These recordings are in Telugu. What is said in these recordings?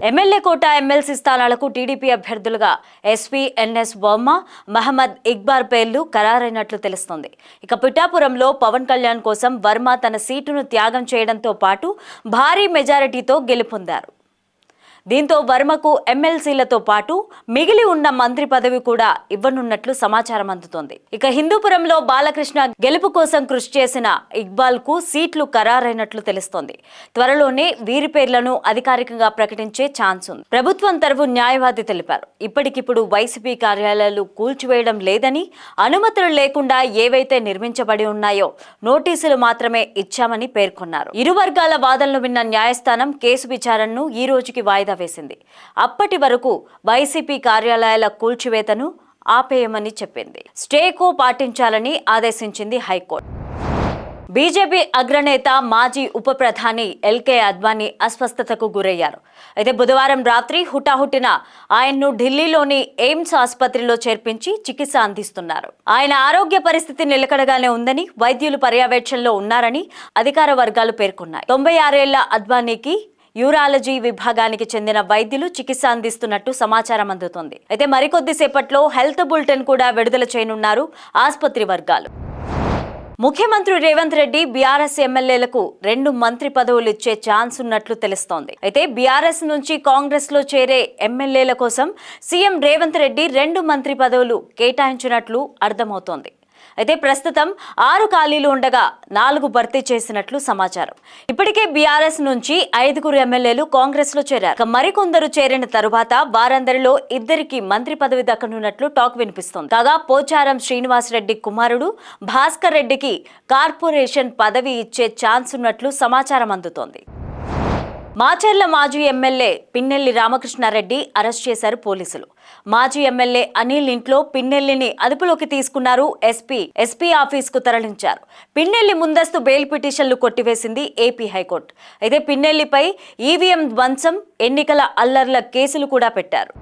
ఎమ్మెల్యే కోట ఎమ్మెల్సీ స్థానాలకు టీడీపీ అభ్యర్థులుగా ఎస్పీ ఎన్ఎస్ వర్మ, మహమ్మద్ ఇక్బాల్ పేర్లు ఖరారైనట్లు తెలుస్తోంది. ఇక పిఠాపురంలో పవన్ కళ్యాణ్ కోసం వర్మ తన సీటును త్యాగం చేయడంతో పాటు భారీ మెజారిటీతో గెలుపొందారు. దీంతో వర్మకు ఎమ్మెల్సీలతో పాటు మిగిలి ఉన్న మంత్రి పదవి కూడా ఇవ్వనున్నట్లు సమాచారం అందుతోంది. ఇక హిందూపురంలో బాలకృష్ణ గెలుపు కోసం కృషి చేసిన ఇక్బాల్ కు సీట్లు ఖరారైనట్లు తెలుస్తోంది. త్వరలోనే వీరి పేర్లను అధికారికంగా ప్రకటించే ఛాన్స్ ఉంది. ప్రభుత్వం తరఫు న్యాయవాది తెలిపారు. ఇప్పటికిప్పుడు వైసీపీ కార్యాలయాలు కూల్చివేయడం లేదని, అనుమతులు లేకుండా ఏవైతే నిర్మించబడి ఉన్నాయో నోటీసులు మాత్రమే ఇచ్చామని పేర్కొన్నారు. ఇరు వర్గాల వాదనలు విన్న న్యాయస్థానం కేసు విచారణను ఈ రోజుకి వాయిదా వేసింది. అప్పటి వరకు వైసీపీ కార్యాలయాల కూల్చివేతను ఆపేయమని చెప్పింది. స్టేకో పాటించాలని ఆదేశించింది హైకోర్టు. బీజేపీ అగ్రనేత మాజీ ఉప ప్రధాని ఎల్కే అద్వానీ అస్వస్థతకు గురయ్యారు. అయితే బుధవారం రాత్రి హుటాహుటిన ఆయన్ను ఢిల్లీలోని ఎయిమ్స్ ఆసుపత్రిలో చేర్పించి చికిత్స అందిస్తున్నారు. ఆయన ఆరోగ్య పరిస్థితి నిలకడగానే ఉందని, వైద్యులు పర్యవేక్షణలో ఉన్నారని అధికార వర్గాలు పేర్కొన్నాయి. 96 ఏళ్ల అద్వానీకి యూరాలజీ విభాగానికి చెందిన వైద్యులు చికిత్స అందిస్తున్నట్టు సమాచారం అందుతోంది. అయితే మరికొద్ది సేపట్లో హెల్త్ బులెటిన్ కూడా విడుదల చేయనున్నారు ఆసుపత్రి వర్గాలు. ముఖ్యమంత్రి రేవంత్ రెడ్డి బీఆర్ఎస్ ఎమ్మెల్యేలకు 2 మంత్రి పదవులు ఇచ్చే ఛాన్స్ ఉన్నట్లు తెలుస్తోంది. అయితే బీఆర్ఎస్ నుంచి కాంగ్రెస్ లో చేరే ఎమ్మెల్యేల కోసం సీఎం రేవంత్ రెడ్డి 2 మంత్రి పదవులు కేటాయించినట్లు అర్థమవుతోంది. అయితే ప్రస్తుతం 6 ఖాళీలు ఉండగా 4 భర్తీ చేసినట్లు సమాచారం. ఇప్పటికే బీఆర్ఎస్ నుంచి 5 ఎమ్మెల్యేలు కాంగ్రెస్ లో చేరారు. మరికొందరు చేరిన తరువాత వారందరిలో 2 మంత్రి పదవి దక్కనున్నట్లు టాక్ వినిపిస్తోంది. కాగా పోచారం శ్రీనివాస్ రెడ్డి కుమారుడు భాస్కర్ రెడ్డికి కార్పొరేషన్ పదవి ఇచ్చే ఛాన్స్ ఉన్నట్లు సమాచారం అందుతోంది. మాచర్ల మాజీ ఎమ్మెల్యే పిన్నెల్లి రామకృష్ణారెడ్డి అరెస్ట్ చేశారు పోలీసులు. మాజీ ఎమ్మెల్యే అనిల్ ఇంట్లో పిన్నెల్లిని అదుపులోకి తీసుకున్నారు. ఎస్పీ ఆఫీస్కు తరలించారు. పిన్నెల్లి ముందస్తు బెయిల్ పిటిషన్లు కొట్టివేసింది ఏపీ హైకోర్టు. అయితే పిన్నెల్లిపై ఈవీఎం ధ్వంసం, ఎన్నికల అల్లర్ల కేసులు కూడా పెట్టారు.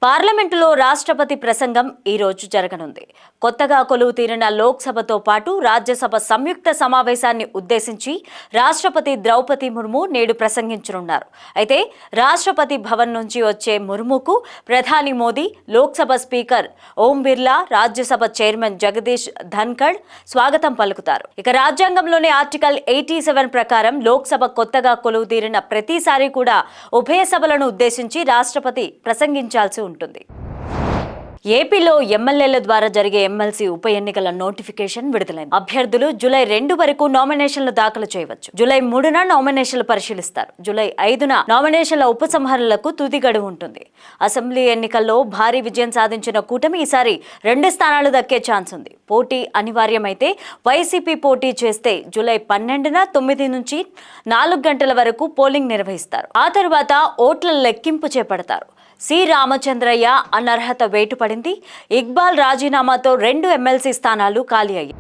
పార్లమెంటులో రాష్ట్రపతి ప్రసంగం ఈ రోజు జరగనుంది. కొత్తగా కొలువు తీరిన లోక్సభతో పాటు రాజ్యసభ సంయుక్త సమావేశాన్ని ఉద్దేశించి రాష్ట్రపతి ద్రౌపది ముర్ము నేడు ప్రసంగించనున్నారు. అయితే రాష్ట్రపతి భవన్ నుంచి వచ్చే ముర్ముకు ప్రధాని మోదీ, లోక్సభ స్పీకర్ ఓం బిర్లా, రాజ్యసభ చైర్మన్ జగదీష్ ధన్ఖడ్ స్వాగతం పలుకుతారు. ఇక రాజ్యాంగంలోని ఆర్టికల్ 87 ప్రకారం లోక్సభ కొత్తగా కొలువు తీరిన ప్రతిసారి కూడా ఉభయ సభలను ఉద్దేశించి రాష్ట్రపతి ప్రసంగించాల్సి ఉంటుంది. ఏపీలో ఎమ్మెల్యేల ద్వారా జరిగే ఎమ్మెల్సీ ఉప ఎన్నికల నోటిఫికేషన్ విడుదలైంది. అభ్యర్థులు జూలై 2 వరకు నామినేషన్లు దాఖలు చేయవచ్చు. జూలై 3న నామినేషన్లు పరిశీలిస్తారు. జూలై 5న నామినేషన్ల ఉపసంహరణలకు తుది గడువు ఉంటుంది. అసెంబ్లీ ఎన్నికల్లో భారీ విజయం సాధించిన కూటమి ఈసారి 2 స్థానాలు దక్కే ఛాన్స్ ఉంది. పోటీ అనివార్యమైతే వైసీపీ పోటీ చేస్తే జూలై 12న 9 నుంచి 4 గంటల వరకు పోలింగ్ నిర్వహిస్తారు. ఆ తర్వాత ఓట్ల లెక్కింపు చేపడతారు. సి రామచంద్రయ్య అనర్హత వేటు పడింది. ఇక్బాల్ రాజీనామాతో 2 ఎమ్మెల్సీ స్థానాలు ఖాళీ అయ్యాయి.